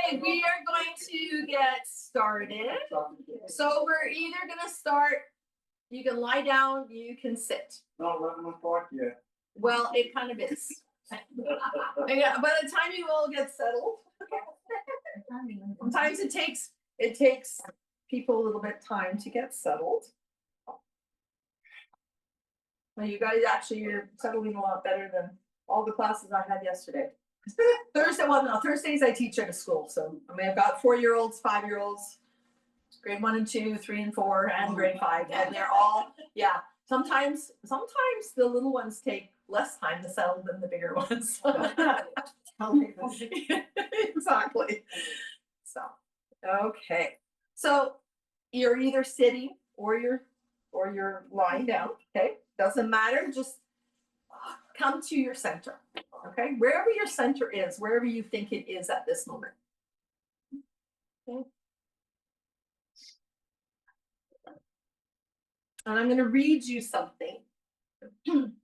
Okay, we are going to get started. So we're either gonna start, you can lie down, you can sit. Not 11 o'clock yet. Well, it kind of is. Yeah, by the time you all get settled, sometimes it takes people a little bit of time to get settled. Well, you guys actually, you're settling a lot better than all the classes I had yesterday. Thursdays I teach at a school, so I mean I've got 4-year-olds, 5-year-olds, grade 1 and 2, 3 and 4, and grade 5, and they're all, yeah. Sometimes the little ones take less time to settle than the bigger ones. Exactly. So, okay. So you're either sitting or you're lying down. Okay, doesn't matter. Just come to your center. Okay, wherever your center is, wherever you think it is at this moment. Okay. And I'm going to read you something. Then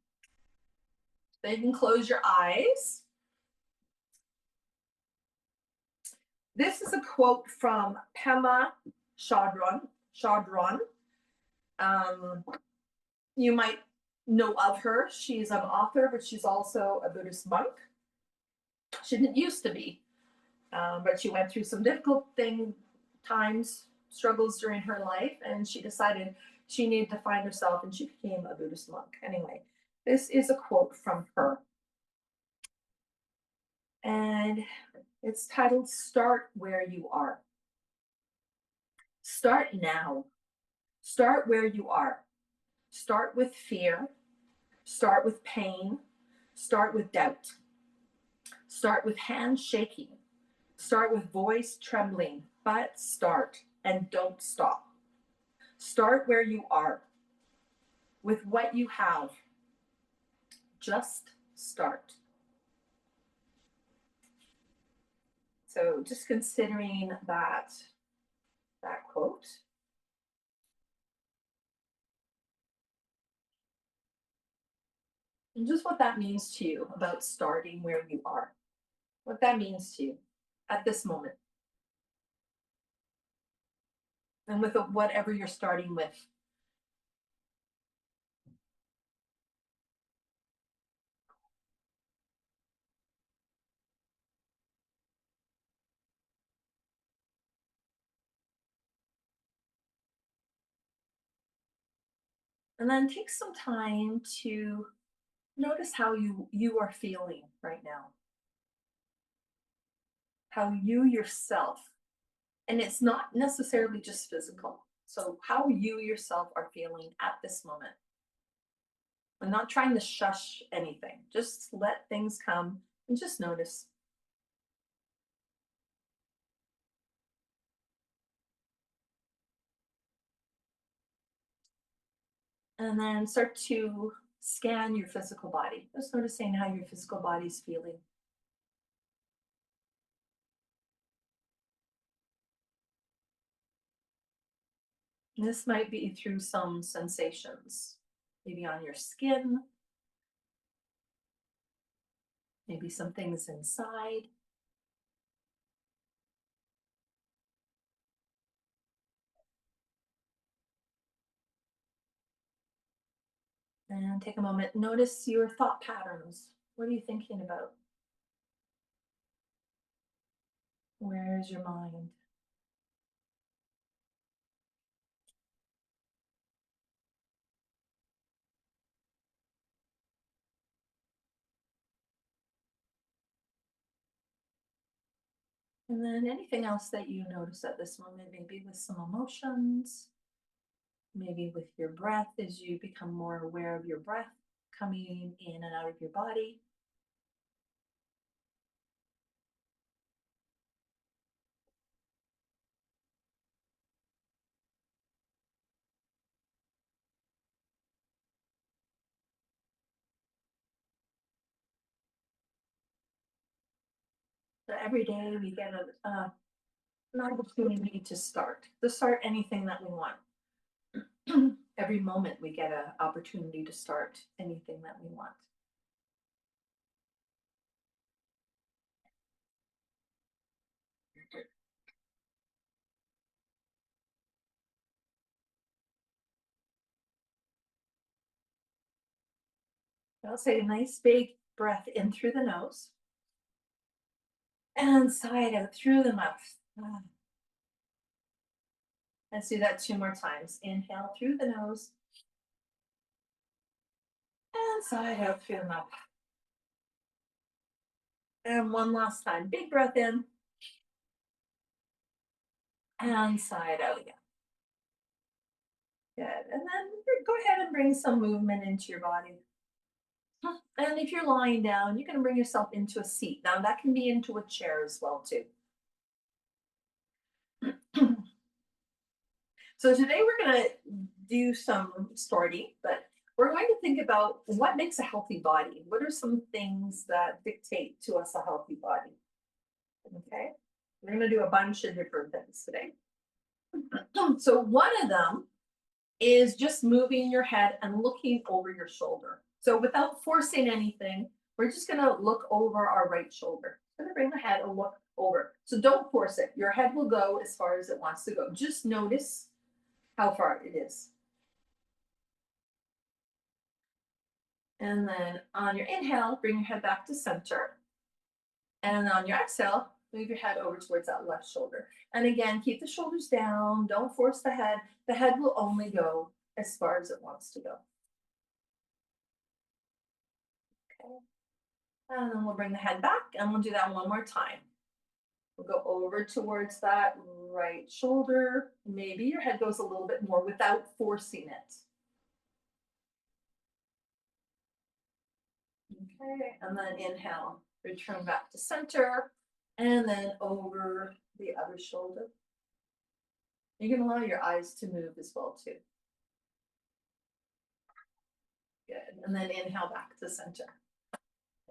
you can close your eyes. This is a quote from Pema Chodron. You might know of her. She's an author, but she's also a Buddhist monk. She didn't used to be, but she went through some difficult struggles during her life, and she decided she needed to find herself, and she became a Buddhist monk. Anyway, this is a quote from her. And it's titled, "Start Where You Are." Start now. Start where you are. Start with fear. Start with pain. Start with doubt. Start with hands shaking. Start with voice trembling, but start and don't stop. Start where you are, with what you have. Just start. So just considering that quote. And just what that means to you about starting where you are. What that means to you at this moment. And with whatever you're starting with. And then take some time to notice how you are feeling right now. How you yourself, and it's not necessarily just physical. So how you yourself are feeling at this moment. I'm not trying to shush anything. Just let things come and just notice. And then start to scan your physical body. Just noticing how your physical body is feeling. And this might be through some sensations, maybe on your skin, maybe some things inside. And take a moment, notice your thought patterns. What are you thinking about? Where is your mind? And then anything else that you notice at this moment, maybe with some emotions, maybe with your breath as you become more aware of your breath coming in and out of your body. So every day we get an opportunity to start anything that we want. Every moment we get an opportunity to start anything that we want. Now take a nice big breath in through the nose and sigh it out through the mouth. Let's do that 2 more times. Inhale through the nose and sigh it out through the mouth. And one last time. Big breath in and sigh it out again. Good. And then go ahead and bring some movement into your body. And if you're lying down, you can bring yourself into a seat. Now that can be into a chair as well too. So today we're going to do some starting, but we're going to think about what makes a healthy body. What are some things that dictate to us a healthy body? Okay, we're going to do a bunch of different things today. So one of them is just moving your head and looking over your shoulder. So without forcing anything, we're just going to look over our right shoulder. Going to bring the head and look over. So don't force it. Your head will go as far as it wants to go. Just notice how far it is. And then on your inhale, bring your head back to center. And on your exhale, move your head over towards that left shoulder. And again, keep the shoulders down. Don't force the head. The head will only go as far as it wants to go. Okay. And then we'll bring the head back and we'll do that one more time. We'll go over towards that right shoulder. Maybe your head goes a little bit more without forcing it. Okay, and then inhale, return back to center, and then over the other shoulder. You can allow your eyes to move as well too. Good, and then inhale back to center.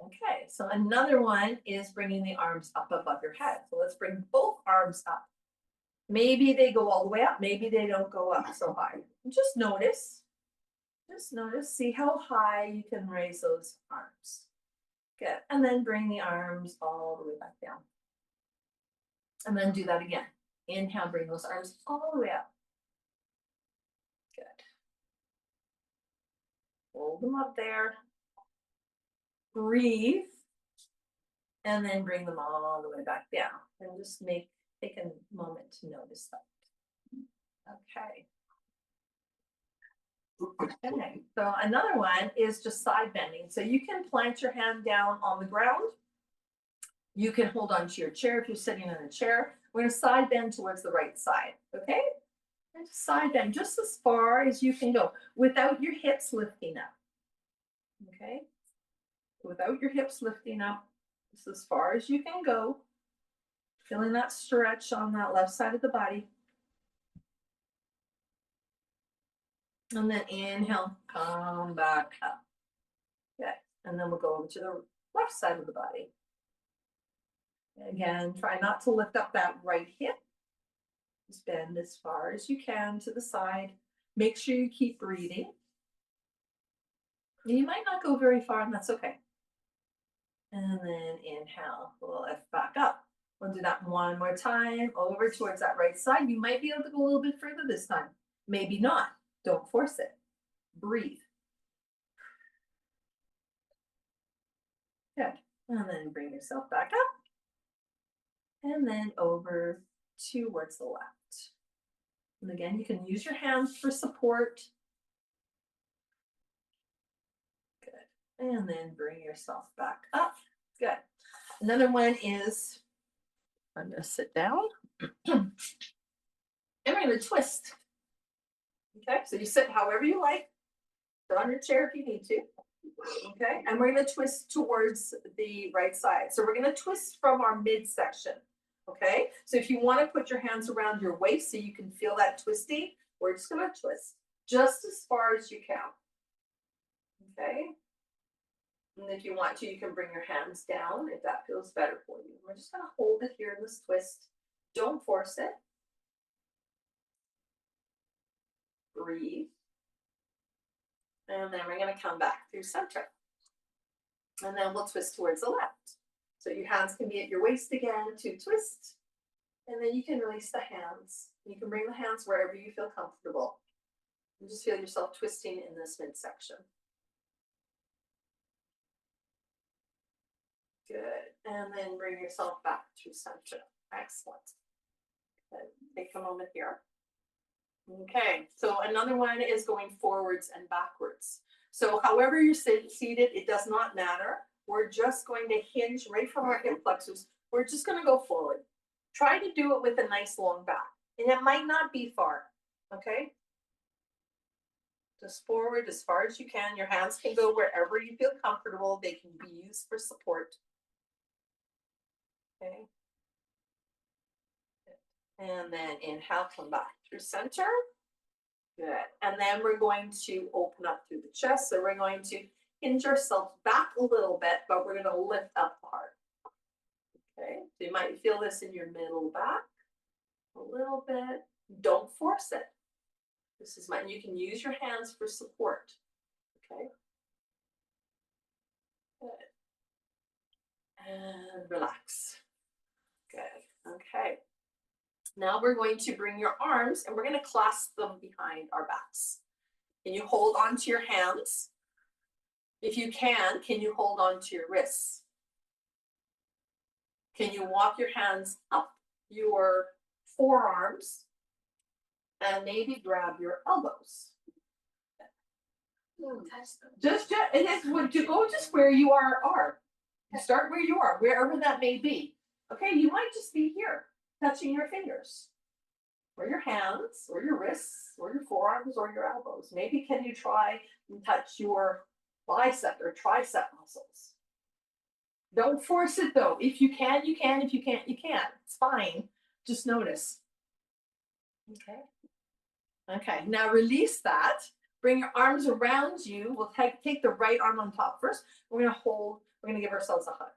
Okay, so another one is bringing the arms up above your head. So let's bring both arms up. Maybe they go all the way up, maybe they don't go up so high. Just notice, see how high you can raise those arms. Good, and then bring the arms all the way back down. And then do that again. Inhale, bring those arms all the way up. Good. Hold them up there. Breathe. And then bring them all the way back down. And just take a moment to notice that. Okay. Okay. So another one is just side bending. So you can plant your hand down on the ground. You can hold on to your chair if you're sitting in a chair. We're going to side bend towards the right side. Okay? And side bend just as far as you can go without your hips lifting up. Okay? Without your hips lifting up, just as far as you can go. Feeling that stretch on that left side of the body. And then inhale, come back up. Okay. And then we'll go over to the left side of the body. Again, try not to lift up that right hip. Just bend as far as you can to the side. Make sure you keep breathing. You might not go very far, and that's okay. And then inhale, we'll lift back up. We'll do that one more time, over towards that right side. You might be able to go a little bit further this time. Maybe not. Don't force it. Breathe. Good. And then bring yourself back up. And then over towards the left. And again, you can use your hands for support. Good. And then bring yourself back up. Good. Another one is, I'm going to sit down. And we're going to twist. Okay, so you sit however you like. Sit on your chair if you need to. Okay, and we're going to twist towards the right side. So we're going to twist from our midsection. Okay, so if you want to put your hands around your waist so you can feel that twisting, we're just going to twist just as far as you can. Okay, and if you want to, you can bring your hands down if that feels better for you. We're just going to hold it here in this twist. Don't force it. Breathe. And then we're going to come back through center. And then we'll twist towards the left. So your hands can be at your waist again to twist. And then you can release the hands. You can bring the hands wherever you feel comfortable. And just feel yourself twisting in this midsection. Good. And then bring yourself back to center. Excellent. Good. Take a moment here. Okay, so another one is going forwards and backwards. So however you're seated, it does not matter. We're just going to hinge right from our hip flexors. We're just going to go forward. Try to do it with a nice long back. And it might not be far, okay? Just forward as far as you can. Your hands can go wherever you feel comfortable. They can be used for support. Okay. And then inhale, come back through center. Good. And then we're going to open up through the chest. So we're going to hinge ourselves back a little bit, but we're going to lift up the heart. Okay. So you might feel this in your middle back a little bit. Don't force it. This is mine. You can use your hands for support. Okay. Good. And relax. Good. Okay. Now we're going to bring your arms and we're going to clasp them behind our backs. Can you hold on to your hands? If you can you hold on to your wrists? Can you walk your hands up your forearms and maybe grab your elbows? Just it is what you go just where you are. You start where you are, wherever that may be. Okay, you might just be here, touching your fingers, or your hands, or your wrists, or your forearms, or your elbows. Maybe can you try and touch your bicep or tricep muscles? Don't force it though. If you can, you can. If you can't, you can't. It's fine. Just notice. Okay. Okay, now release that. Bring your arms around you. We'll take the right arm on top first. We're going to hold, we're going to give ourselves a hug.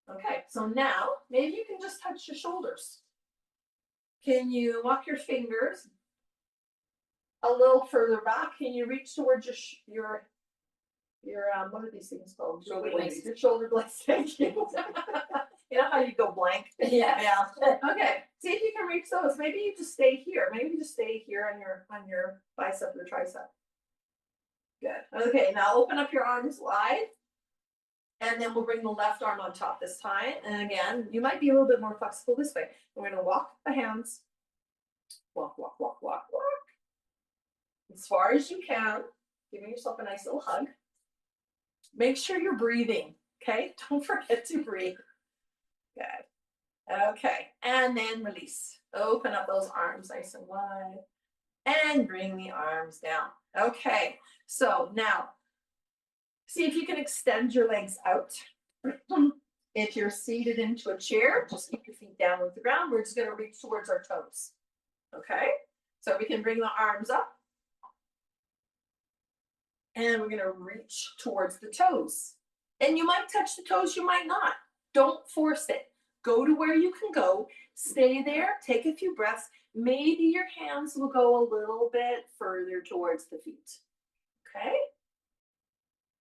Okay, so now maybe you can just touch your shoulders. Can you walk your fingers a little further back? Can you reach towards your what are these things called? Shoulder blades. Your shoulder blades. Thank you. You know how you go blank? Yeah. Okay. See if you can reach those. Maybe you just stay here. Maybe you just stay here on your bicep or tricep. Good. Okay. Now open up your arms wide. And then we'll bring the left arm on top this time. And again, you might be a little bit more flexible this way. We're going to walk the hands. Walk, walk, walk, walk, walk. As far as you can. Giving yourself a nice little hug. Make sure you're breathing. Okay. Don't forget to breathe. Good. Okay. And then release. Open up those arms nice and wide. And bring the arms down. Okay. So now, see if you can extend your legs out. If you're seated into a chair, just keep your feet down with the ground. We're just going to reach towards our toes. Okay? So we can bring the arms up. And we're going to reach towards the toes. And you might touch the toes, you might not. Don't force it. Go to where you can go. Stay there. Take a few breaths. Maybe your hands will go a little bit further towards the feet. Okay?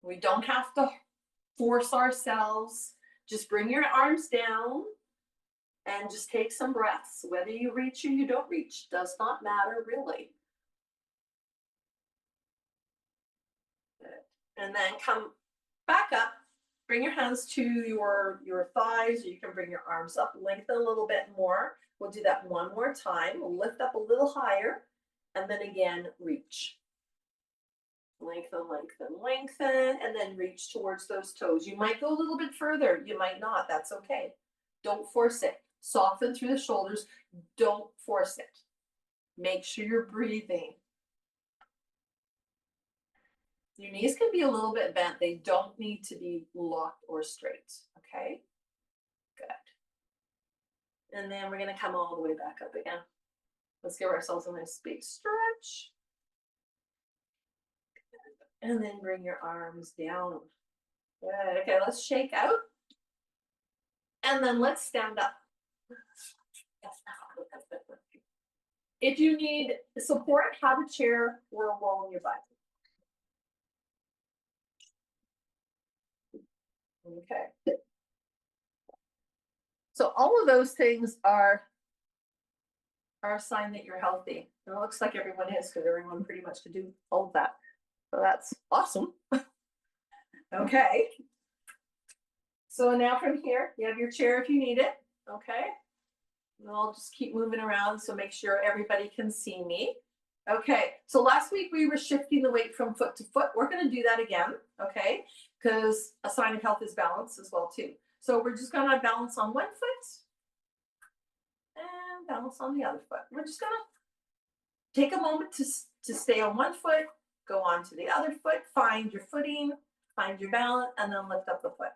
We don't have to force ourselves. Just bring your arms down and just take some breaths. Whether you reach or you don't reach does not matter really. Good. And then come back up. Bring your hands to your thighs, or you can bring your arms up, lengthen a little bit more. We'll do that one more time. We'll lift up a little higher, and then again, reach. Lengthen, lengthen, lengthen, and then reach towards those toes. You might go a little bit further. You might not. That's okay. Don't force it. Soften through the shoulders. Don't force it. Make sure you're breathing. Your knees can be a little bit bent. They don't need to be locked or straight. Okay? Good. And then we're going to come all the way back up again. Let's give ourselves a nice big stretch. And then bring your arms down. Good. Okay, let's shake out. And then let's stand up. If you need support, have a chair or a wall in your butt. Okay. So all of those things are a sign that you're healthy. And it looks like everyone is, because everyone pretty much could do all of that. So that's awesome. Okay. So now from here, you have your chair if you need it, okay? And I'll just keep moving around, so make sure everybody can see me. Okay, so last week we were shifting the weight from foot to foot. We're gonna do that again, okay? Because a sign of health is balance as well too. So we're just gonna balance on one foot and balance on the other foot. We're just gonna take a moment to stay on one foot, go on to the other foot, find your footing, find your balance, and then lift up the foot.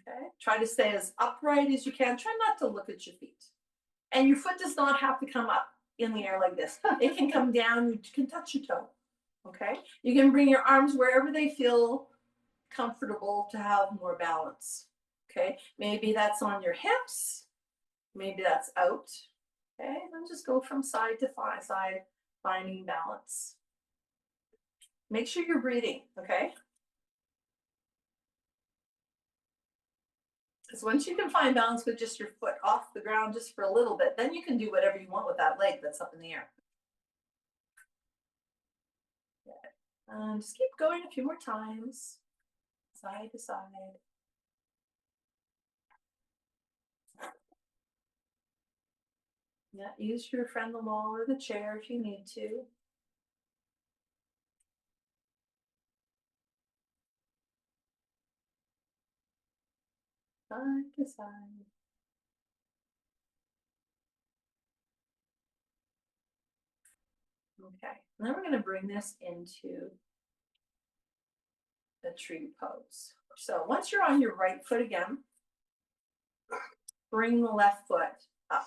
Okay, try to stay as upright as you can. Try not to look at your feet. And your foot does not have to come up in the air like this. It can come down, you can touch your toe. Okay, you can bring your arms wherever they feel comfortable to have more balance. Okay, maybe that's on your hips, maybe that's out. Okay, then just go from side to side, finding balance. Make sure you're breathing, okay? Because once you can find balance with just your foot off the ground just for a little bit, then you can do whatever you want with that leg that's up in the air. Good. Just keep going a few more times, side to side. Yeah, use your friend the wall or the chair if you need to. Side to side. Okay, and then we're going to bring this into the tree pose. So once you're on your right foot again, bring the left foot up.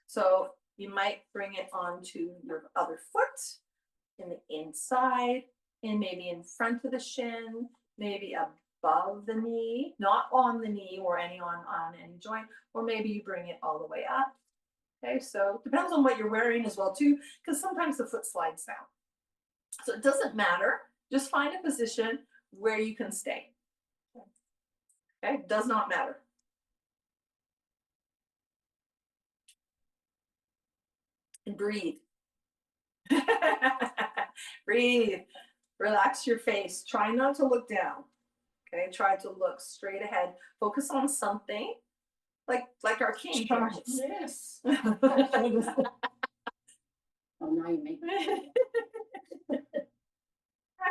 So you might bring it onto your other foot in the inside, and maybe in front of the shin, maybe above the knee, not on the knee or on any joint, or maybe you bring it all the way up. Okay, so depends on what you're wearing as well too, because sometimes the foot slides down. So it doesn't matter. Just find a position where you can stay. Okay, does not matter. And breathe. Breathe. Relax your face. Try not to look down. Okay, try to look straight ahead. Focus on something, like our king. Yes. Oh, now you make me.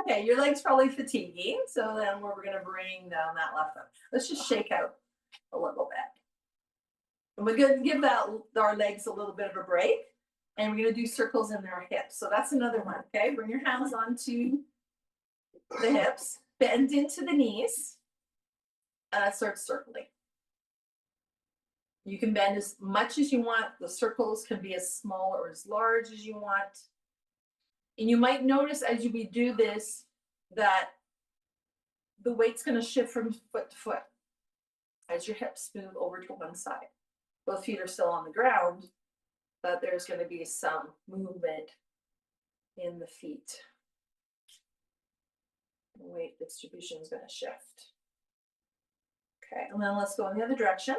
Okay, your leg's probably fatiguing, so then we're gonna bring down that left foot. Let's just shake out a little bit. And we're gonna give our legs a little bit of a break, and we're gonna do circles in our hips. So that's another one. Okay, bring your hands onto the hips, bend into the knees, and start circling. You can bend as much as you want. The circles can be as small or as large as you want. And you might notice as we do this that the weight's going to shift from foot to foot as your hips move over to one side. Both feet are still on the ground, but there's going to be some movement in the feet. The weight distribution is going to shift. Okay, and then let's go in the other direction.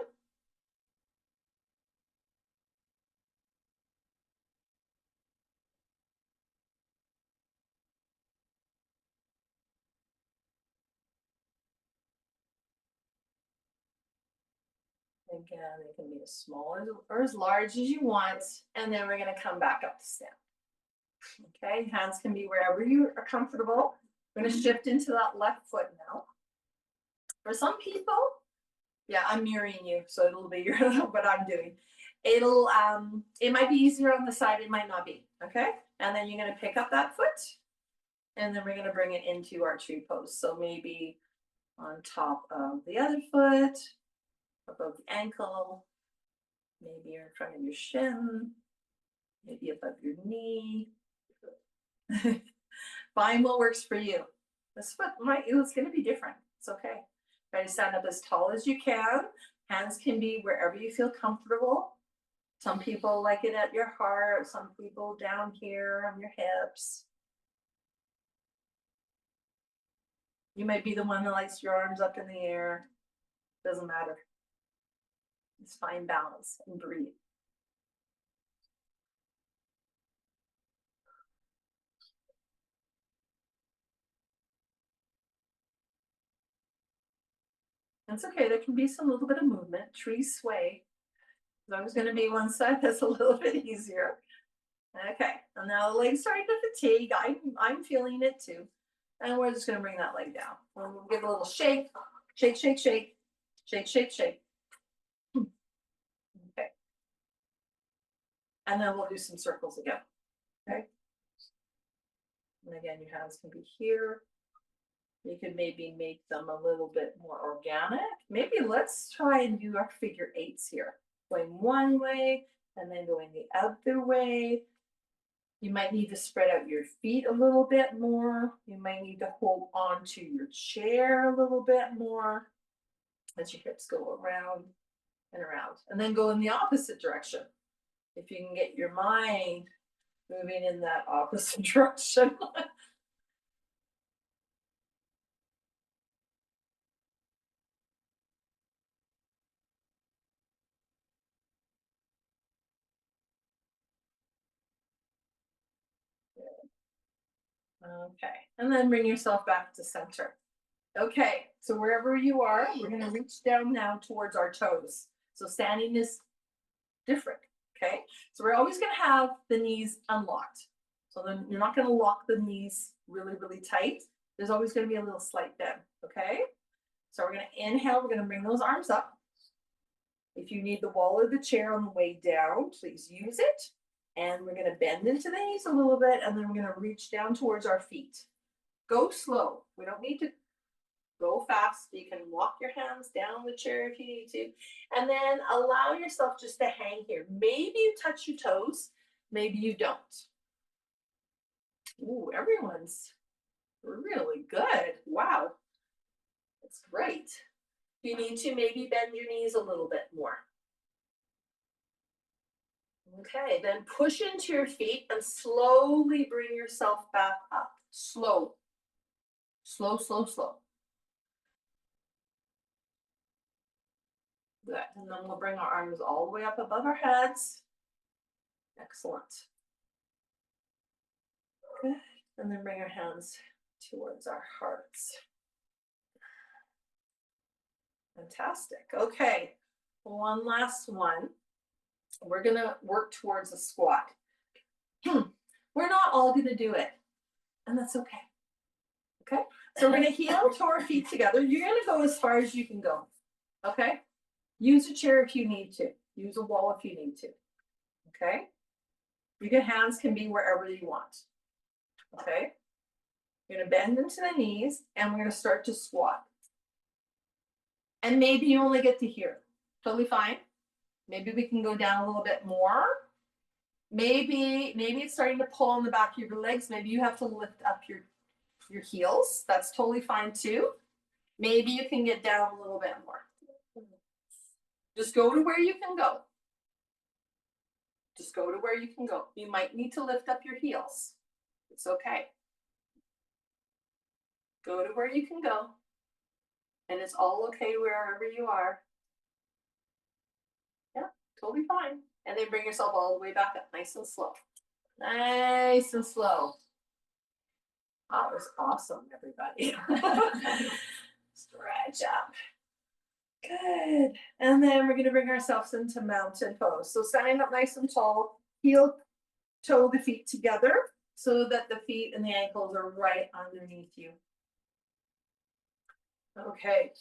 Again, it can be as small or as large as you want, and then we're going to come back up to stand. Okay, hands can be wherever you are comfortable. We're going to shift into that left foot now. For some people, yeah, I'm mirroring you, so it'll be what I'm doing. It might be easier on the side, it might not be. Okay, and then you're going to pick up that foot, and then we're going to bring it into our tree pose. So maybe on top of the other foot, above the ankle, maybe you're in front of your shin, maybe above your knee. Find what works for you. This foot it's going to be different. It's okay. Try to stand up as tall as you can. Hands can be wherever you feel comfortable. Some people like it at your heart, some people down here on your hips. You might be the one that likes your arms up in the air. Doesn't matter. Just find balance and breathe. That's okay. There can be some little bit of movement. Trees sway. There's always going to be one side that's a little bit easier. Okay, and now the leg's starting to fatigue. I'm feeling it too. And we're just going to bring that leg down. We'll give a little shake, shake, shake, shake, shake, shake, shake. Okay. And then we'll do some circles again. Okay. And again, your hands can be here. You could maybe make them a little bit more organic. Maybe let's try and do our figure eights here. Going one way and then going the other way. You might need to spread out your feet a little bit more. You might need to hold on to your chair a little bit more as your hips go around and around. And then go in the opposite direction. If you can get your mind moving in that opposite direction. Okay, and then bring yourself back to center. Okay, so wherever you are, we're gonna reach down now towards our toes. So standing is different, okay? So we're always gonna have the knees unlocked. So then you're not gonna lock the knees really, really tight. There's always gonna be a little slight bend, okay? So we're gonna inhale, we're gonna bring those arms up. If you need the wall or the chair on the way down, please use it. And we're gonna bend into the knees a little bit, and then we're gonna reach down towards our feet. Go slow. We don't need to go fast. You can walk your hands down the chair if you need to. And then allow yourself just to hang here. Maybe you touch your toes, maybe you don't. Ooh, everyone's really good. Wow. That's great. You need to maybe bend your knees a little bit more. Okay, then push into your feet and slowly bring yourself back up. Slow. Slow, slow, slow. Good. And then we'll bring our arms all the way up above our heads. Excellent. Good. And then bring our hands towards our hearts. Fantastic. Okay. One last one. We're going to work towards a squat. We're not all going to do it, and that's okay. Okay. So we're going to heel to our feet together. You're going to go as far as you can go. Okay. Use a chair if you need to. Use a wall if you need to. Okay. Your hands can be wherever you want. Okay. You're going to bend into the knees, and we're going to start to squat. And maybe you only get to here. Totally fine. Maybe we can go down a little bit more. Maybe it's starting to pull on the back of your legs. Maybe you have to lift up your heels. That's totally fine too. Maybe you can get down a little bit more. Just go to where you can go. Just go to where you can go. You might need to lift up your heels. It's okay. Go to where you can go. And it's all okay wherever you are. Yeah, totally fine. And then bring yourself all the way back up, nice and slow. Nice and slow. That was awesome, everybody. Stretch up. Good. And then we're going to bring ourselves into mountain pose. So standing up nice and tall, heel, toe the feet together so that the feet and the ankles are right underneath you. Okay.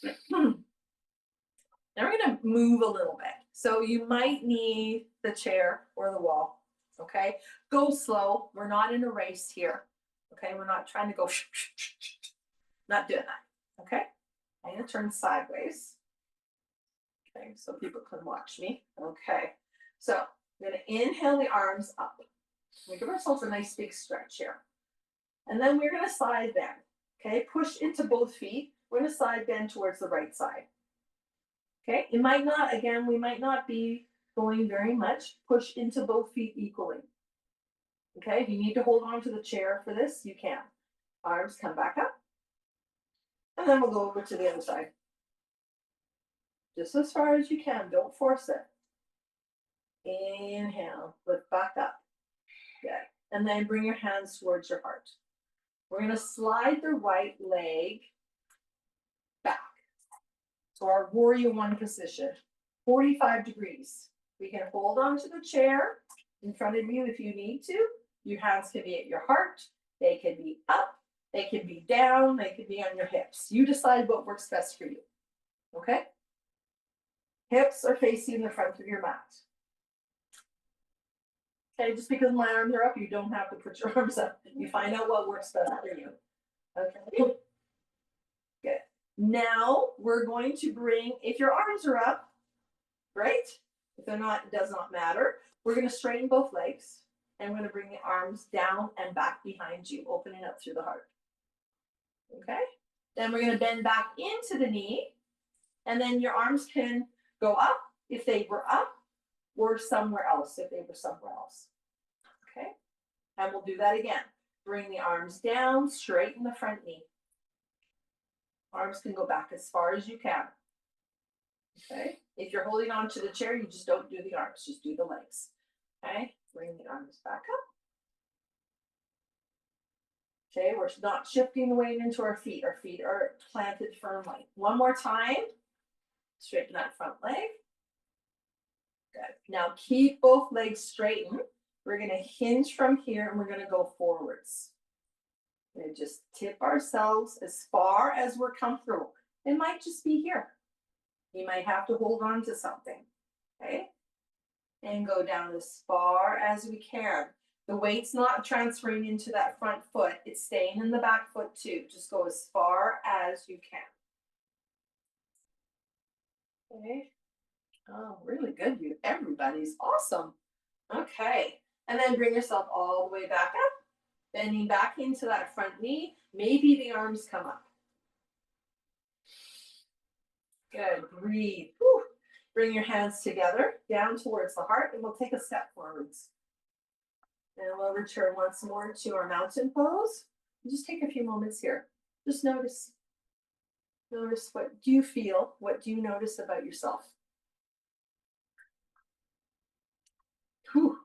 Now we're going to move a little bit. So you might need the chair or the wall. Okay. Go slow. We're not in a race here. Okay. We're not trying to go. Not doing that. Okay. I'm going to turn sideways. Okay. So people can watch me. Okay. So I'm going to inhale the arms up. We give ourselves a nice big stretch here. And then we're going to side bend. Okay. Push into both feet. We're going to side bend towards the right side. Okay, it might not, again, we might not be going very much. Push into both feet equally. Okay, if you need to hold on to the chair for this, you can. Arms come back up. And then we'll go over to the other side. Just as far as you can, don't force it. Inhale, lift back up. Good. And then bring your hands towards your heart. We're going to slide the right leg back. So our warrior one position, 45 degrees. We can hold on to the chair in front of you if you need to. Your hands can be at your heart. They can be up. They can be down. They can be on your hips. You decide what works best for you. Okay? Hips are facing the front of your mat. Okay, just because my arms are up, you don't have to put your arms up. You find out what works best for you. Okay? Good. Now we're going to bring, if your arms are up, right? If they're not, it does not matter. We're going to straighten both legs and we're going to bring the arms down and back behind you, opening up through the heart. Okay? Then we're going to bend back into the knee and then your arms can go up if they were up or somewhere else if they were somewhere else. Okay? And we'll do that again. Bring the arms down, straighten the front knee. Arms can go back as far as you can. Okay? If you're holding on to the chair, you just don't do the arms, just do the legs. Okay? Bring the arms back up. Okay, we're not shifting the weight into our feet. Our feet are planted firmly. One more time. Straighten that front leg. Good. Now keep both legs straightened. We're going to hinge from here and we're going to go forwards. We're going to just tip ourselves as far as we're comfortable. It might just be here. You might have to hold on to something. Okay? And go down as far as we can. The weight's not transferring into that front foot. It's staying in the back foot too. Just go as far as you can. Okay. Oh, really good. Everybody's awesome. Okay. And then bring yourself all the way back up. Bending back into that front knee. Maybe the arms come up. Good. Breathe. Whew. Bring your hands together, down towards the heart, and we'll take a step forwards. And we'll return once more to our mountain pose. Just take a few moments here. Just notice. Notice, what do you feel? What do you notice about yourself? Whew.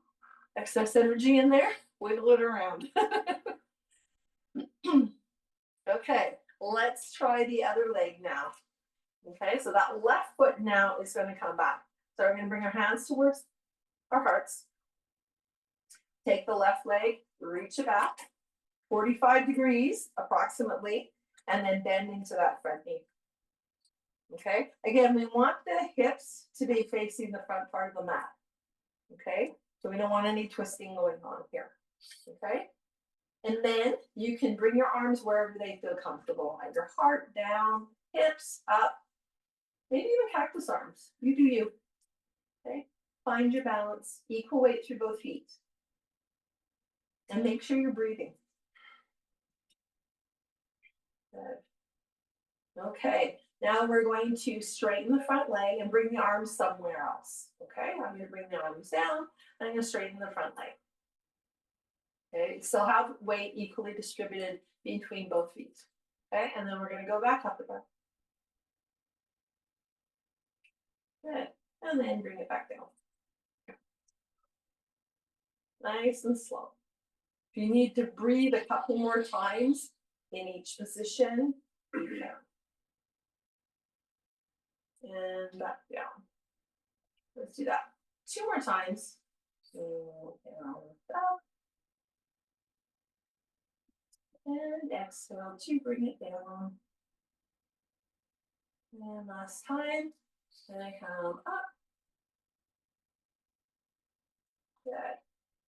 Excess energy in there? Wiggle it around. Okay, let's try the other leg now. Okay, so that left foot now is going to come back. So we're going to bring our hands towards our hearts. Take the left leg, reach it back, 45 degrees approximately, and then bend into that front knee. Okay, again, we want the hips to be facing the front part of the mat. Okay, so we don't want any twisting going on here. Okay, and then you can bring your arms wherever they feel comfortable, at your heart, down, hips, up, maybe even cactus arms. You do you. Okay, find your balance, equal weight through both feet. And make sure you're breathing. Good. Okay, now we're going to straighten the front leg and bring the arms somewhere else. Okay, I'm going to bring the arms down and I'm going to straighten the front leg. Okay, still have weight equally distributed between both feet. Okay, and then we're going to go back up again. Good, and then bring it back down. Nice and slow. If you need to breathe a couple more times in each position, breathe down. And back down. Let's do that 2 more times. So down, up. And exhale to bring it down. And last time. And I come up. Good.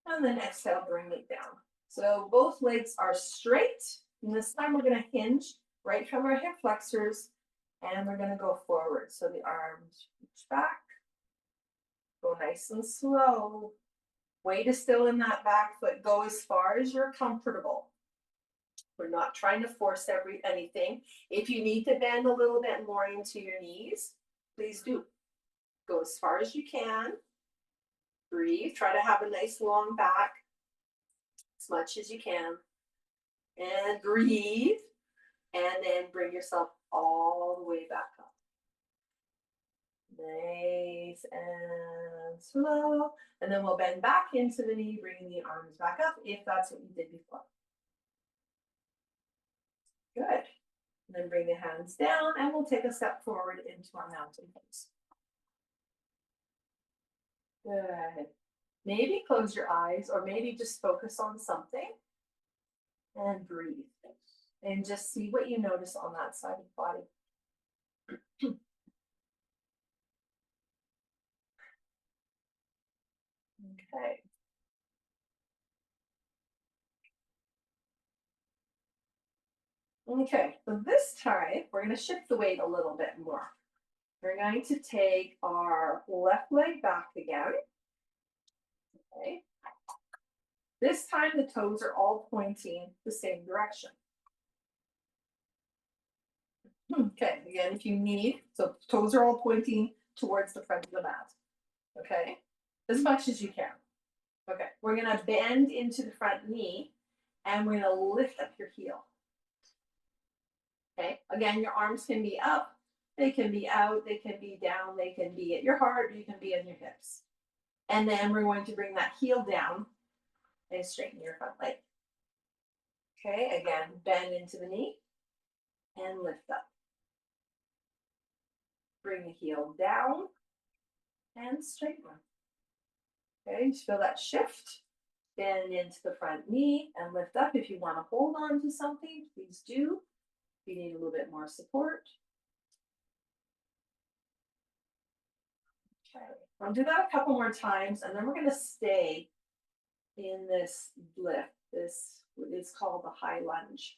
And then exhale, bring it down. So both legs are straight. And this time we're going to hinge right from our hip flexors. And we're going to go forward. So the arms reach back. Go nice and slow. Weight is still in that back foot. Go as far as you're comfortable. We're not trying to force anything. If you need to bend a little bit more into your knees, please do. Go as far as you can. Breathe. Try to have a nice long back as much as you can. And breathe. And then bring yourself all the way back up. Nice and slow. And then we'll bend back into the knee, bringing the arms back up if that's what you did before. Good. And then bring the hands down and we'll take a step forward into our mountain pose. Good. Maybe close your eyes or maybe just focus on something and breathe. And just see what you notice on that side of the body. Okay. Okay, so this time we're going to shift the weight a little bit more. We're going to take our left leg back again. Okay. This time the toes are all pointing the same direction. Okay, again, if you need, so toes are all pointing towards the front of the mat. Okay, as much as you can. Okay, we're gonna bend into the front knee and we're gonna lift up your heel. Okay, again, your arms can be up, they can be out, they can be down, they can be at your heart, you can be on your hips. And then we're going to bring that heel down and straighten your front leg. Okay, again, bend into the knee and lift up. Bring the heel down and straighten. Okay, just feel that shift. Bend into the front knee and lift up. If you want to hold on to something, please do. If you need a little bit more support. Okay, I'll do that a couple more times and then we're going to stay in this lift. This is called the high lunge.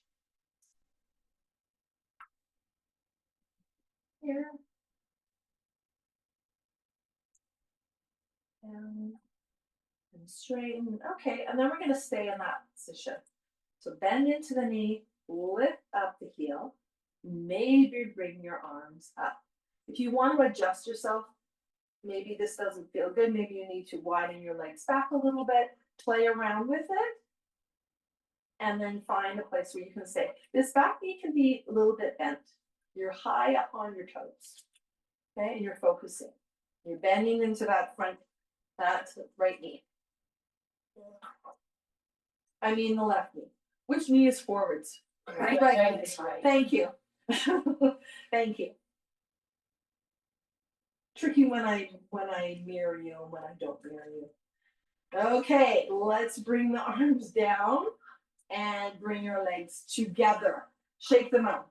Here. And straighten. Okay, and then we're going to stay in that position. So bend into the knee, lift up the heel, maybe bring your arms up. If you want to adjust yourself, maybe this doesn't feel good, maybe you need to widen your legs back a little bit, play around with it, and then find a place where you can stay. This back knee can be a little bit bent. You're high up on your toes, okay, and you're focusing. You're bending into that front, that right knee. I mean the left knee. Which knee is forwards? Right. Thank you. Thank you. Tricky when I mirror you and when I don't mirror you. Okay, let's bring the arms down and bring your legs together. Shake them out.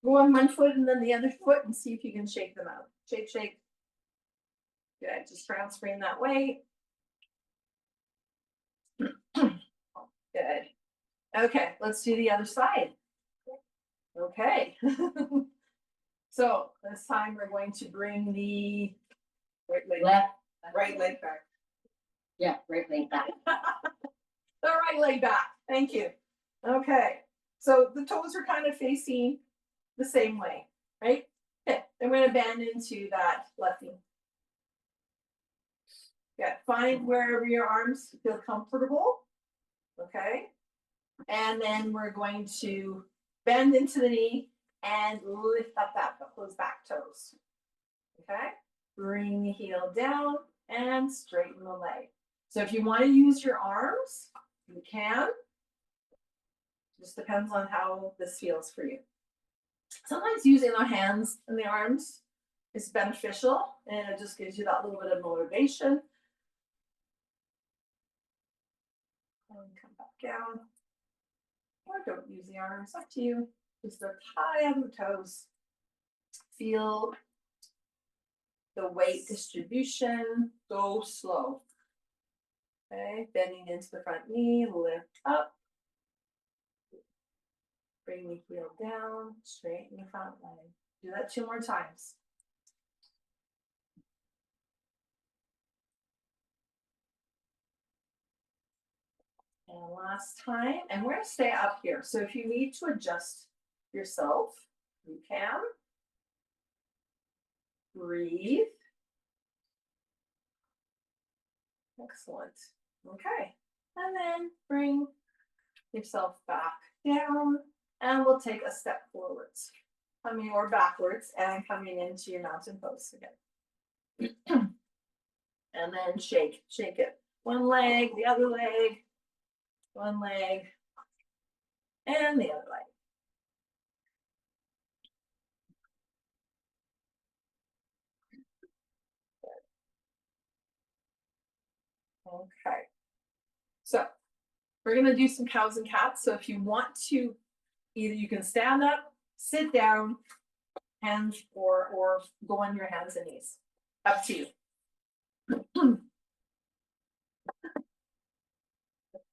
Go on one foot and then the other foot and see if you can shake them out. Shake, shake. Good, just transferring that weight. Good. Okay, let's do the other side. Okay. So this time we're going to bring the right leg back. Yeah, right leg back. The right leg back. Thank you. Okay. So the toes are kind of facing the same way, right? Okay. And we're going to bend into that left knee. Yeah. Find wherever your arms feel comfortable. Okay. And then we're going to bend into the knee and lift up those back toes. Okay. Bring the heel down and straighten the leg. So if you want to use your arms, you can. Just depends on how this feels for you. Sometimes using our hands and the arms is beneficial and it just gives you that little bit of motivation. And come back down. Or don't use the arms, up to you. Just look high on the toes. Feel the weight distribution, go slow. Okay, bending into the front knee, lift up. Bring the heel down, straighten the front leg. Do that 2 more times. And last time, and we're going to stay up here. So if you need to adjust yourself, you can. Breathe. Excellent. Okay. And then bring yourself back down and we'll take a step forwards. Coming or backwards and coming into your mountain pose again. And then shake it. One leg, the other leg, one leg, and the other leg. Okay. So we're gonna do some cows and cats. So if you want to, either you can stand up, sit down, hands, or go on your hands and knees. Up to you.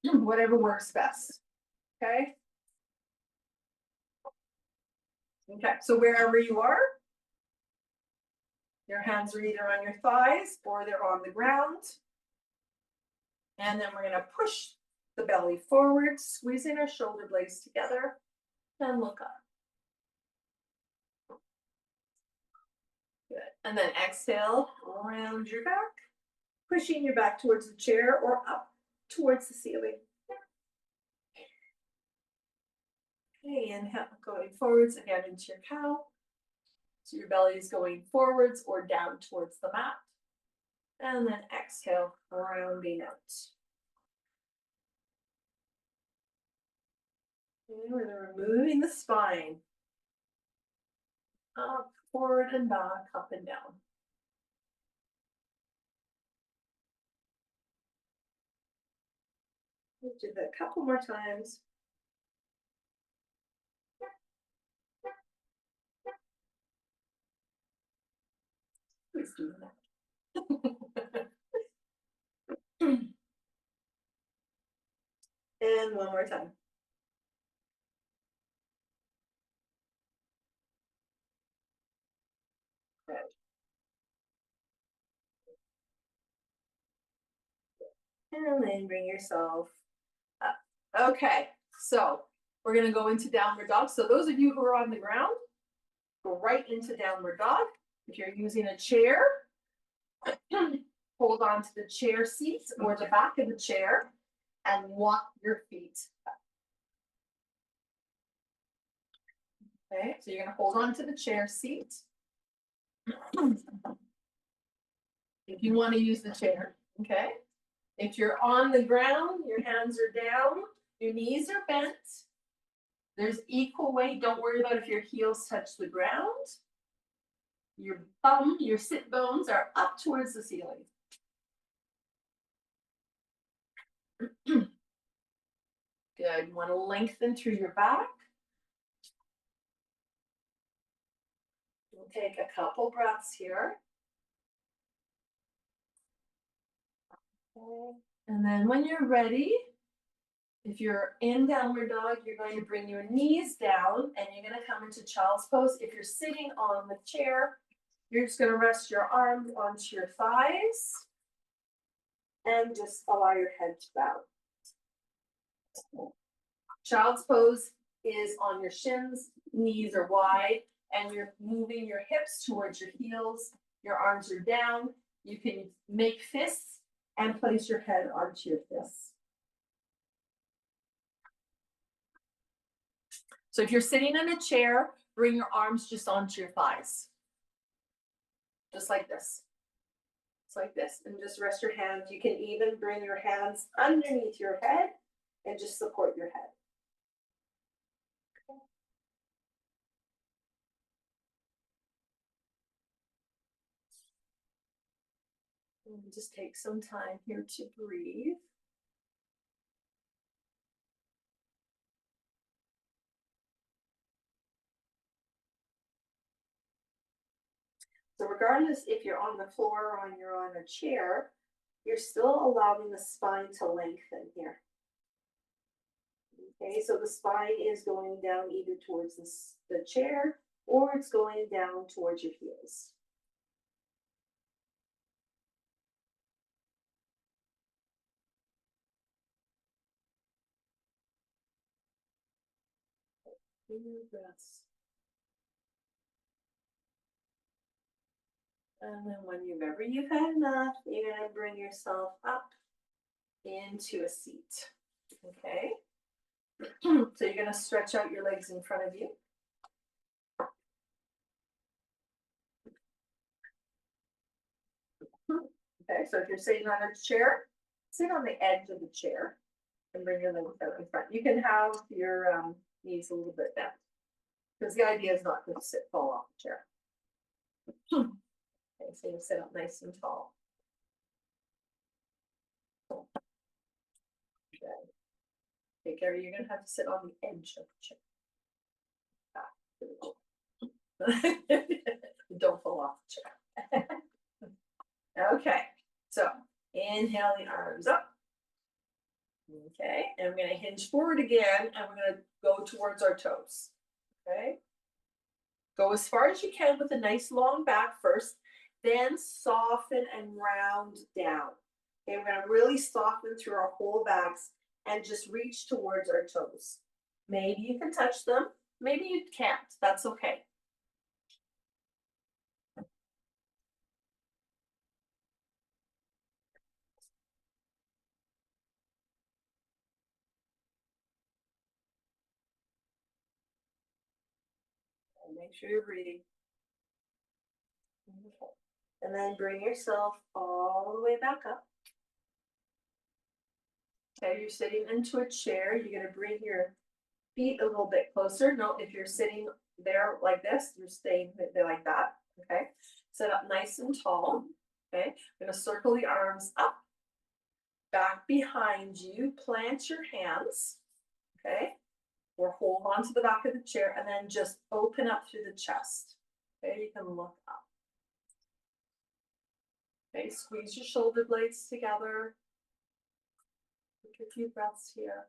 Whatever works best. Okay. Okay. So wherever you are, your hands are either on your thighs or they're on the ground. And then we're gonna push the belly forward, squeezing our shoulder blades together, and look up. Good. And then exhale around your back, pushing your back towards the chair or up towards the ceiling. Okay, inhale, going forwards again into your cow. So your belly is going forwards or down towards the mat. And then exhale, rounding out. Okay, we're removing the spine. Up, forward and back, up and down. We'll do that a couple more times. Please do that. And one more time. Good. And then bring yourself up. Okay, so we're gonna go into downward dog. So those of you who are on the ground, go right into downward dog. If you're using a chair, hold on to the chair seat or the back of the chair and walk your feet up. Okay, so you're gonna hold on to the chair seat. If you want to use the chair, okay? If you're on the ground, your hands are down, your knees are bent. There's equal weight. Don't worry about if your heels touch the ground. Your bum, your sit bones are up towards the ceiling. Good. You want to lengthen through your back. We'll take a couple breaths here. Okay. And then when you're ready, if you're in downward dog, you're going to bring your knees down and you're going to come into child's pose. If you're sitting on the chair, you're just going to rest your arms onto your thighs and just allow your head to bow. Child's pose is on your shins, knees are wide, and you're moving your hips towards your heels. Your arms are down. You can make fists and place your head onto your fists. So if you're sitting in a chair, bring your arms just onto your thighs. Just like this. Just like this. And just rest your hands. You can even bring your hands underneath your head and just support your head. And just take some time here to breathe. So regardless if you're on the floor or you're on a chair, you're still allowing the spine to lengthen here. Okay, so the spine is going down either towards the chair or it's going down towards your heels. Deep breaths. And then whenever you've had enough, you're going to bring yourself up into a seat. Okay. So you're going to stretch out your legs in front of you. Okay, so if you're sitting on a chair, sit on the edge of the chair and bring your legs out in front. You can have your knees a little bit bent because the idea is not to fall off the chair. Okay, so you sit up nice and tall. Okay, Gary, you're gonna have to sit on the edge of the chair. Don't fall off the chair. Okay, so inhale the arms up. Okay, and I'm gonna hinge forward again, and we're gonna go towards our toes. Okay, go as far as you can with a nice long back first, then soften and round down. Okay, we're gonna really soften through our whole backs and just reach towards our toes. Maybe you can touch them, maybe you can't, that's okay. And make sure you're breathing. Okay. And then bring yourself all the way back up. Okay, you're sitting into a chair. You're going to bring your feet a little bit closer. No, if you're sitting there like this, you're staying there like that. Okay, sit up nice and tall. Okay, I'm going to circle the arms up, back behind you. Plant your hands. Okay, or hold on to the back of the chair and then just open up through the chest. Okay, you can look up. Okay, squeeze your shoulder blades together. Take a few breaths here.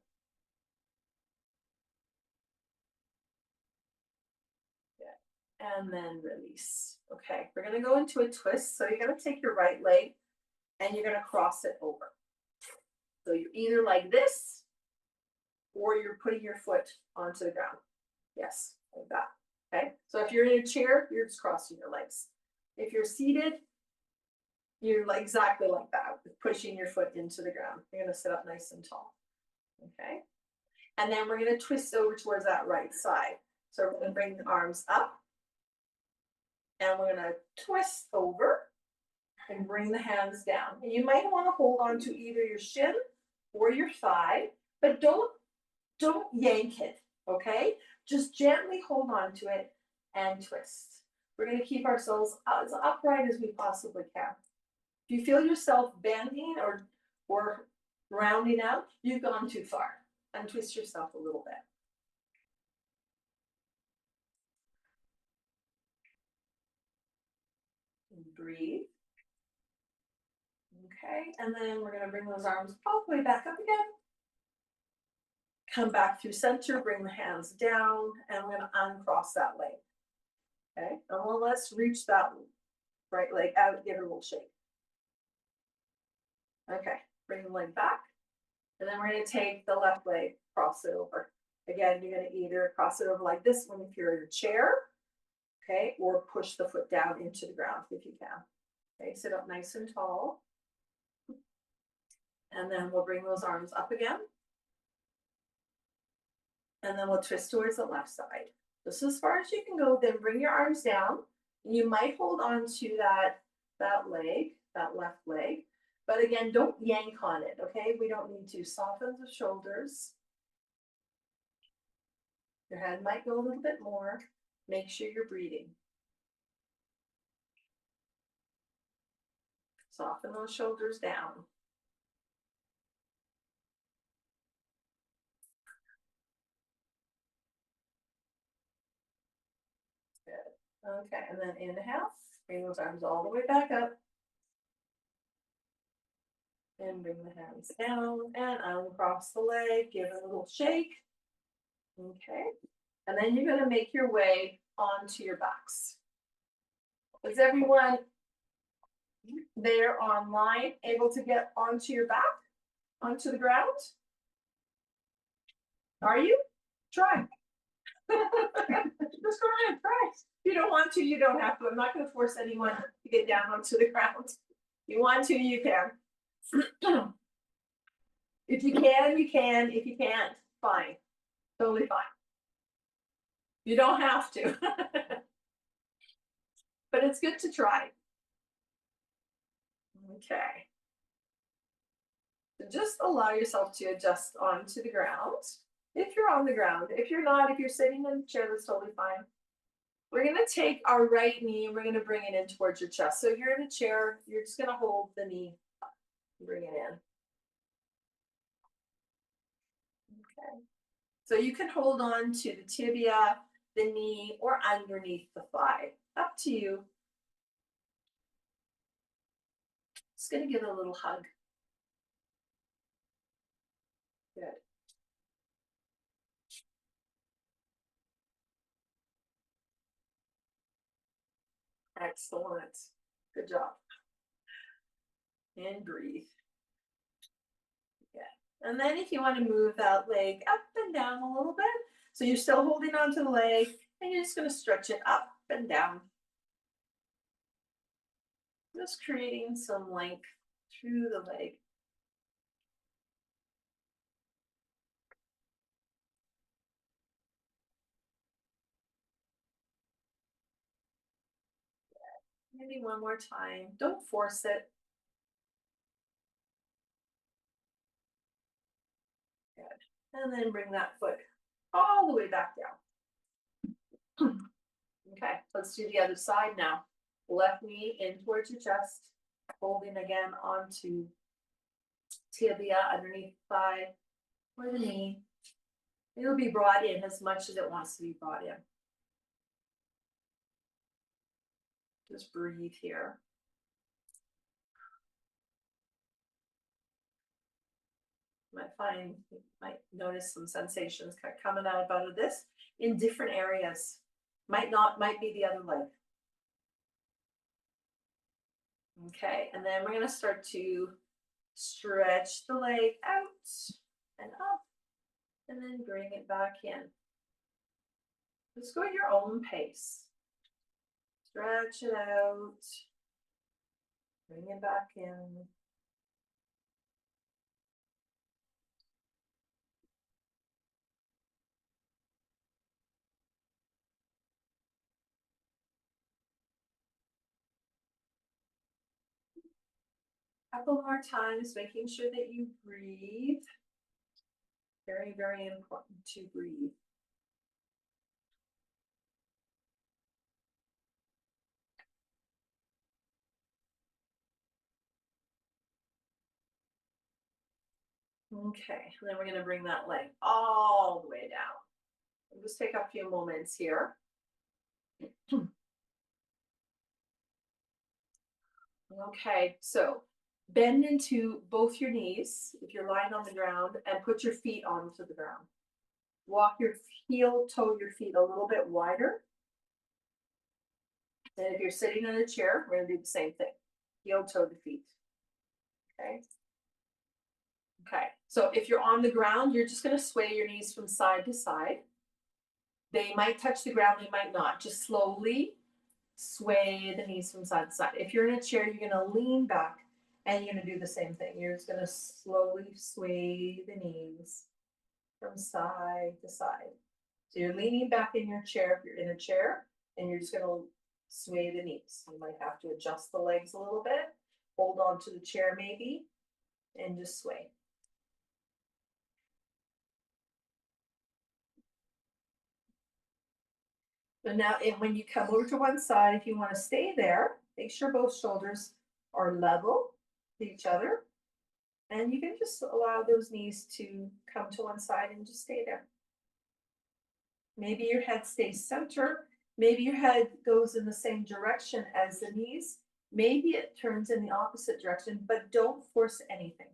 Yeah. And then release. Okay, we're gonna go into a twist. So you're gonna take your right leg and you're gonna cross it over. So you're either like this or you're putting your foot onto the ground. Yes, like that. Okay, so if you're in a chair, you're just crossing your legs. If you're seated, you're like exactly like that, pushing your foot into the ground. You're gonna sit up nice and tall. Okay, and then we're gonna twist over towards that right side. So we're gonna bring the arms up, and we're gonna twist over and bring the hands down. And you might want to hold on to either your shin or your thigh, but don't yank it. Okay, just gently hold on to it and twist. We're gonna keep ourselves as upright as we possibly can. If you feel yourself bending or rounding out, you've gone too far. And twist yourself a little bit. And breathe. Okay, and then we're gonna bring those arms all the way back up again. Come back through center, bring the hands down, and we're gonna uncross that leg. Okay, and well, let's reach that right leg out, give it a little shake. Okay, bring the leg back. And then we're going to take the left leg, cross it over. Again, you're going to either cross it over like this one if you're in a chair, okay, or push the foot down into the ground if you can. Okay, sit up nice and tall. And then we'll bring those arms up again. And then we'll twist towards the left side. Just as far as you can go, then bring your arms down. You might hold on to that leg, that left leg. But again, don't yank on it, okay? We don't need to. Soften the shoulders. Your head might go a little bit more. Make sure you're breathing. Soften those shoulders down. Good. Okay, and then inhale. Bring those arms all the way back up. And bring the hands down and uncross the leg. Give it a little shake. Okay. And then you're going to make your way onto your backs. Is everyone there online able to get onto your back, onto the ground? Are you? Try. Just go ahead, try. If you don't want to, you don't have to. I'm not going to force anyone to get down onto the ground. If you want to, you can. If you can, you can. If you can't, fine. Totally fine. You don't have to. But it's good to try. Okay. So just allow yourself to adjust onto the ground. If you're on the ground, if you're not, if you're sitting in a chair, that's totally fine. We're going to take our right knee and we're going to bring it in towards your chest. So if you're in a chair, you're just going to hold the knee up and bring it in. So you can hold on to the tibia, the knee, or underneath the thigh. Up to you. Just gonna give it a little hug. Good. Excellent. Good job. And breathe. Yeah. And then if you want to move that leg up and down a little bit, so you're still holding on to the leg, and you're just going to stretch it up and down. Just creating some length through the leg. Maybe one more time. Don't force it. Good. And then bring that foot all the way back down. Okay, let's do the other side now. Left knee in towards your chest, holding again onto tibia underneath the thigh or the knee. It'll be brought in as much as it wants to be brought in. Just breathe here. You might notice some sensations coming out of this in different areas. Might be the other leg. Okay, and then we're gonna start to stretch the leg out and up, and then bring it back in. Just go at your own pace. Stretch it out, bring it back in. Couple more times, making sure that you breathe. Very, very important to breathe. Okay, and then we're going to bring that leg all the way down. We'll just take a few moments here. Okay, so bend into both your knees if you're lying on the ground and put your feet onto the ground. Walk your heel toe your feet a little bit wider. And if you're sitting in a chair, we're going to do the same thing. Heel toe the feet. Okay. Okay, so if you're on the ground, you're just going to sway your knees from side to side. They might touch the ground, they might not. Just slowly sway the knees from side to side. If you're in a chair, you're going to lean back and you're going to do the same thing. You're just going to slowly sway the knees from side to side. So you're leaning back in your chair if you're in a chair, and you're just going to sway the knees. You might have to adjust the legs a little bit, hold on to the chair maybe, and just sway. So now, when you come over to one side, if you want to stay there, make sure both shoulders are level to each other. And you can just allow those knees to come to one side and just stay there. Maybe your head stays center. Maybe your head goes in the same direction as the knees. Maybe it turns in the opposite direction, but don't force anything.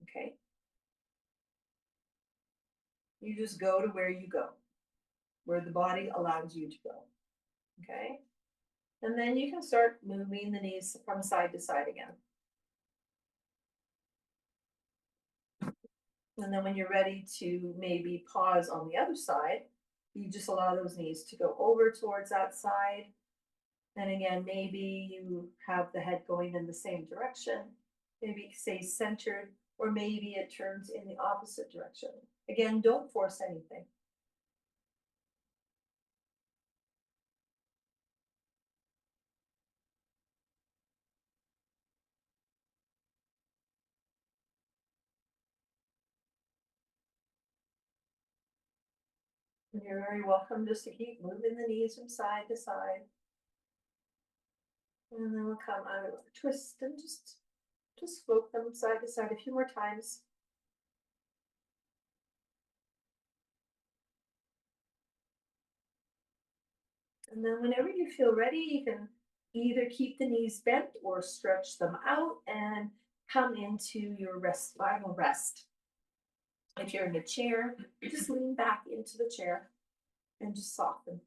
Okay? You just go to where you go, where the body allows you to go. Okay? And then you can start moving the knees from side to side again. And then when you're ready to maybe pause on the other side, you just allow those knees to go over towards that side. And again, maybe you have the head going in the same direction, maybe it stays centered, or maybe it turns in the opposite direction. Again, don't force anything. And you're very welcome just to keep moving the knees from side to side. And then we'll come out of a twist and just float them side to side a few more times. And then whenever you feel ready, you can either keep the knees bent or stretch them out and come into your final rest. If you're in a chair, just lean back into the chair and just soften.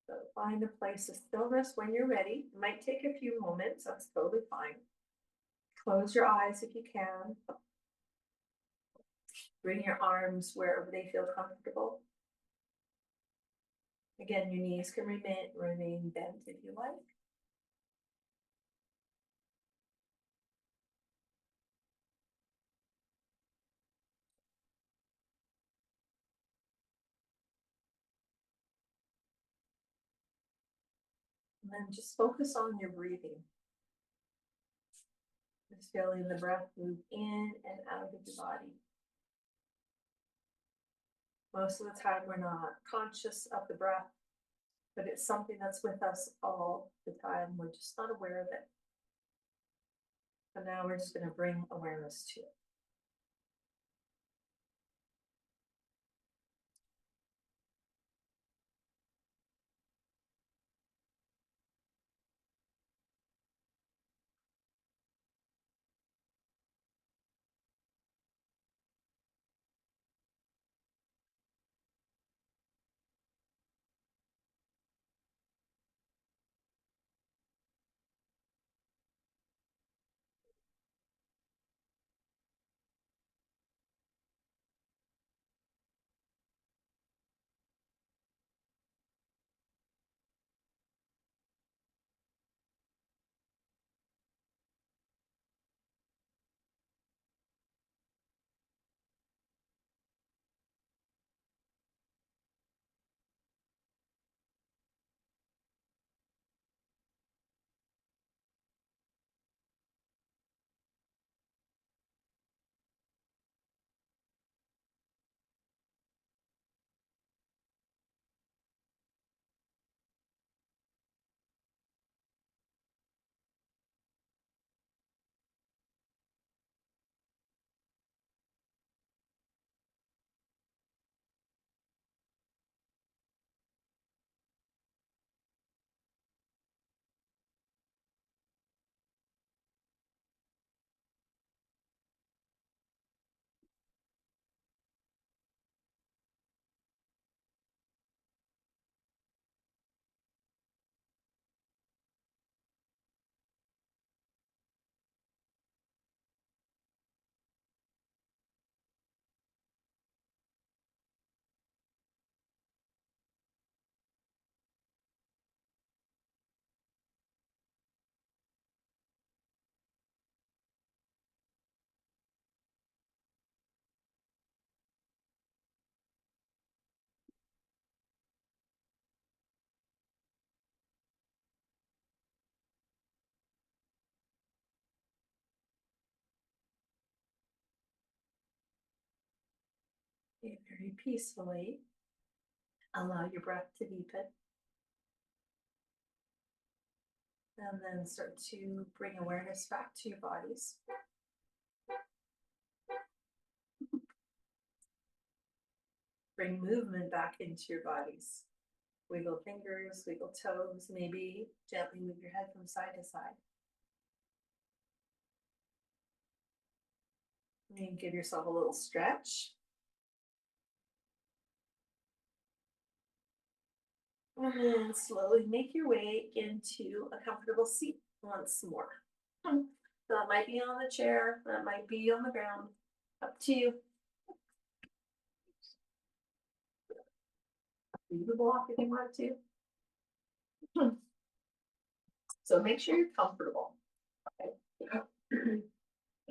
So find a place of stillness when you're ready. It might take a few moments, that's totally fine. Close your eyes if you can. Bring your arms wherever they feel comfortable. Again, your knees can remain bent if you like. And then just focus on your breathing. Just feeling the breath move in and out of your body. Most of the time, we're not conscious of the breath, but it's something that's with us all the time. We're just not aware of it. So now we're just going to bring awareness to it. Okay, very peacefully. Allow your breath to deepen. And then start to bring awareness back to your bodies. Bring movement back into your bodies. Wiggle fingers, wiggle toes, maybe gently move your head from side to side. And give yourself a little stretch. And then slowly make your way into a comfortable seat once more. So that might be on the chair, that might be on the ground, up to you. Leave the block if you want to. So make sure you're comfortable. Okay.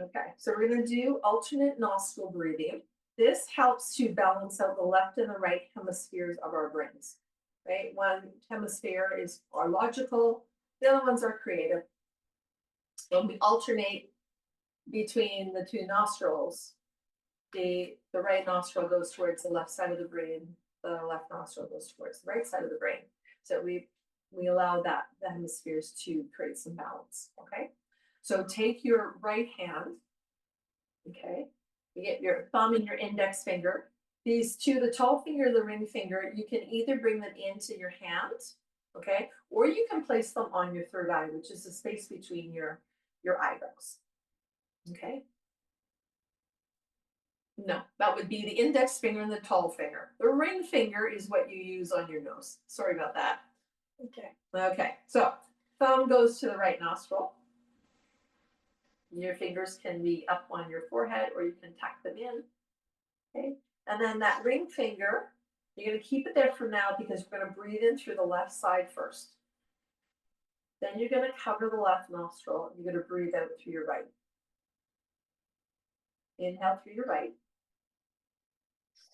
Okay, so we're gonna do alternate nostril breathing. This helps to balance out the left and the right hemispheres of our brains. Right, one hemisphere is our logical, the other ones are creative. When we alternate between the two nostrils, the right nostril goes towards the left side of the brain, the left nostril goes towards the right side of the brain. So we We allow the hemispheres to create some balance, okay? So take your right hand, okay? You get your thumb and your index finger. These two, the tall finger, the ring finger, you can either bring them into your hand, okay? Or you can place them on your third eye, which is the space between your eyebrows, okay? No, that would be the index finger and the tall finger. The ring finger is what you use on your nose. Sorry about that. Okay. Okay, so thumb goes to the right nostril. Your fingers can be up on your forehead or you can tuck them in. Okay, and then that ring finger, you're going to keep it there for now because we're going to breathe in through the left side first. Then you're going to cover the left nostril. You're going to breathe out through your right. Inhale through your right.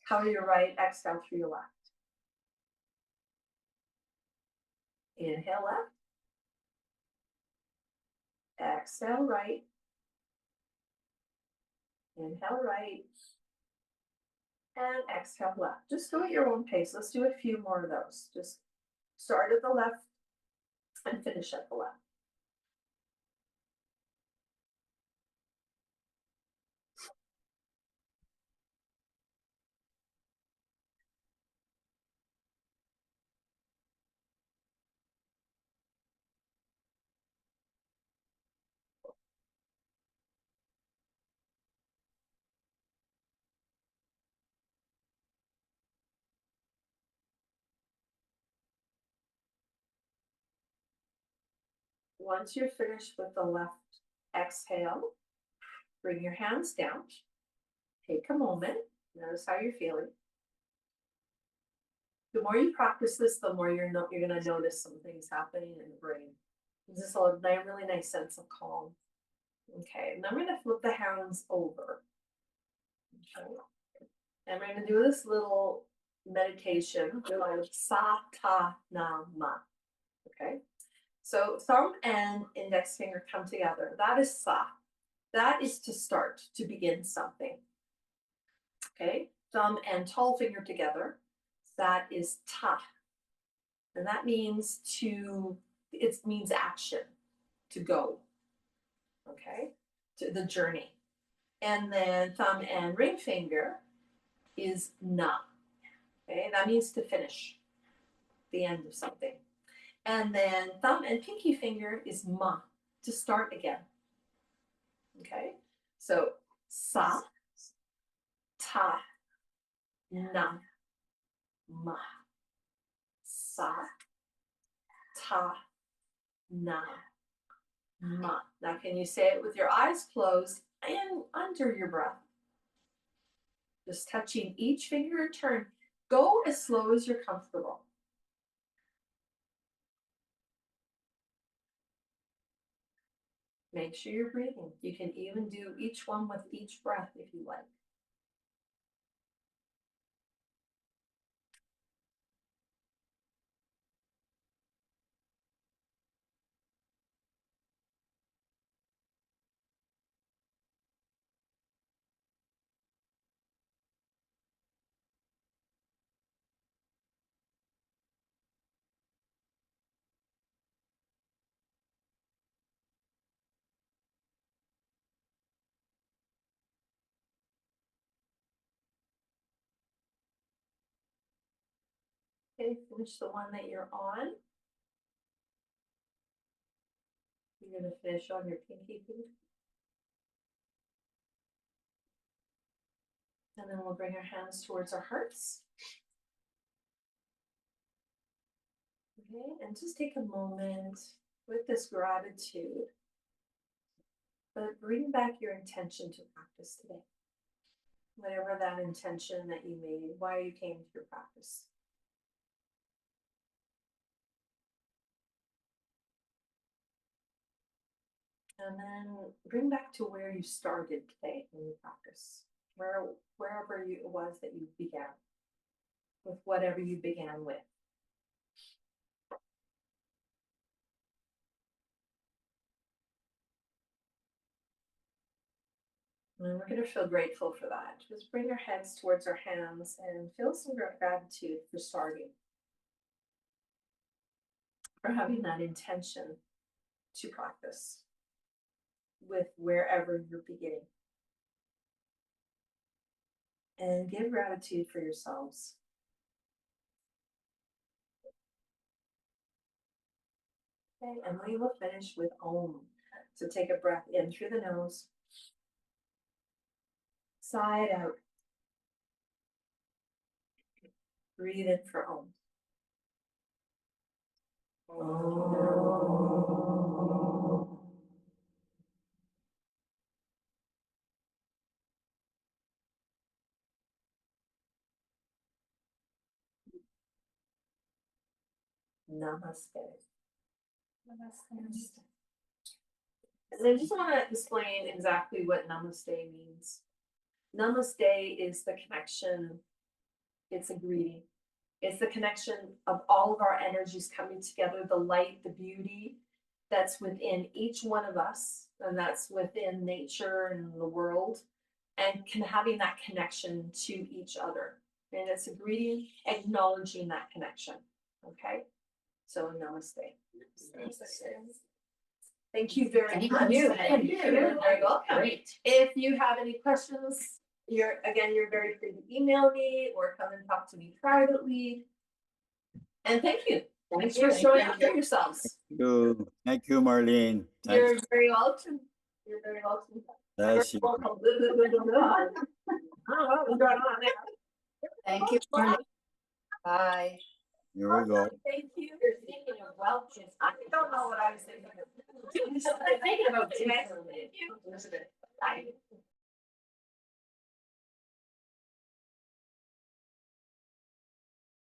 Cover your right, exhale through your left. Inhale left. Exhale right. Inhale right. And exhale left. Just go at your own pace. Let's do a few more of those. Just start at the left and finish at the left. Once you're finished with the left exhale, bring your hands down. Take a moment. Notice how you're feeling. The more you practice this, the more you're going to notice some things happening in the brain. This is a really nice sense of calm. Okay, and I'm going to flip the hands over. Okay. And we're going to do this little meditation called Satanama. Okay, so thumb and index finger come together. That is Sa. That is to start, to begin something. Okay, thumb and tall finger together. That is Ta. And that means it means action, to go. Okay, to the journey. And then thumb and ring finger is Na. Okay, that means to finish, the end of something. And then thumb and pinky finger is Ma, to start again. Okay, so Sa, Ta, Na, Ma. Sa, Ta, Na, Ma. Now, can you say it with your eyes closed and under your breath? Just touching each finger in turn. Go as slow as you're comfortable. Make sure you're breathing. You can even do each one with each breath if you like. Okay, finish the one that you're on. You're going to finish on your pinky finger. And then we'll bring our hands towards our hearts. Okay, and just take a moment with this gratitude, but bring back your intention to practice today. Whatever that intention that you made, why you came to your practice. And then bring back to where you started today in your practice, wherever it was that you began, with whatever you began with. And we're going to feel grateful for that. Just bring our heads towards our hands and feel some gratitude for starting. for having that intention to practice with wherever you're beginning. And give gratitude for yourselves. Okay, and we will finish with Om. So take a breath in through the nose. Sigh it out. Breathe in for Om. Namaste. Namaste. And I just want to explain exactly what namaste means. Namaste is the connection, it's a greeting. It's the connection of all of our energies coming together, the light, the beauty that's within each one of us, and that's within nature and the world, and having that connection to each other. And it's a greeting acknowledging that connection. Okay? So namaste. Thank you very much. Thank you. You're very welcome. Great. If you have any questions, you're very free to email me or come and talk to me privately. And thank you. Thanks for showing up for yourselves. Thank you, Marlene. You're very welcome. You're very welcome. Bless you. Welcome. I don't know what's going on there. Thank you. Bye. Here we go. Thank you. You're thinking of Welch. I don't know what I was thinking of. I'm thinking about Thank you. Bye.